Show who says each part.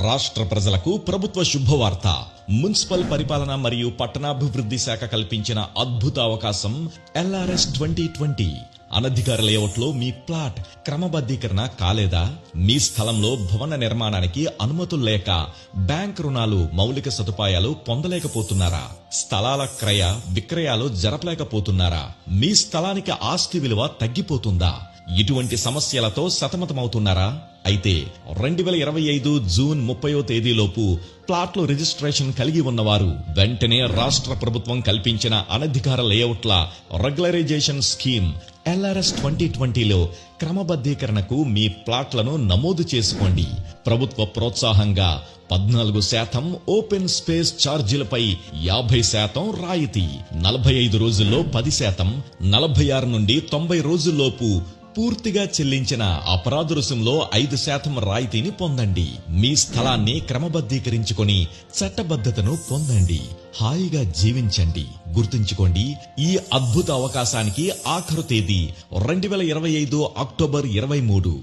Speaker 1: రాష్ట్ర ప్రజలకు ప్రభుత్వ శుభవార్త. మున్సిపల్ పరిపాలన మరియు పట్టణాభివృద్ధి శాఖ కల్పించిన అద్భుత అవకాశం LRS 2020. అనధికార లేఅవుట్లో మీ ప్లాట్ క్రమబద్ధీకరణ కాలేదా? మీ స్థలంలో భవన నిర్మాణానికి అనుమతులు లేక బ్యాంక్ రుణాలు, మౌలిక సదుపాయాలు పొందలేకపోతున్నారా? స్థలాల క్రయ విక్రయాలు జరపలేకపోతున్నారా? మీ స్థలానికి ఆస్తి విలువ తగ్గిపోతుందా? ఇటువంటి సమస్యలతో సతమతమవుతున్నారా? అయితే 2025 జూన్ 30వ తేదీలోపు ప్లాట్లు రిజిస్ట్రేషన్ కలిగి ఉన్నవారు వెంటనే రాష్ట్ర ప్రభుత్వం కల్పించిన అనధికార లేఅవుట్ల రెగ్యులరైజేషన్ స్కీమ్ LRS 2020లో క్రమబద్ధీకరణకు మీ ప్లాట్లను నమోదు చేసుకోండి. ప్రభుత్వ ప్రోత్సాహంగా 14% ఓపెన్ స్పేస్ ఛార్జీలపై 50% రాయితీ, 45 రోజుల్లో 10%, 46 నుండి 90 రోజుల్లోపు పూర్తిగా చెల్లించిన అపరాధ రుసుంలో 5% రాయితీని పొందండి. మీ స్థలాన్ని క్రమబద్ధీకరించుకొని చట్టబద్ధతను పొందండి. హాయిగా జీవించండి. గుర్తుంచుకోండి, ఈ అద్భుత అవకాశానికి ఆఖరు తేదీ 2025 అక్టోబర్ 23.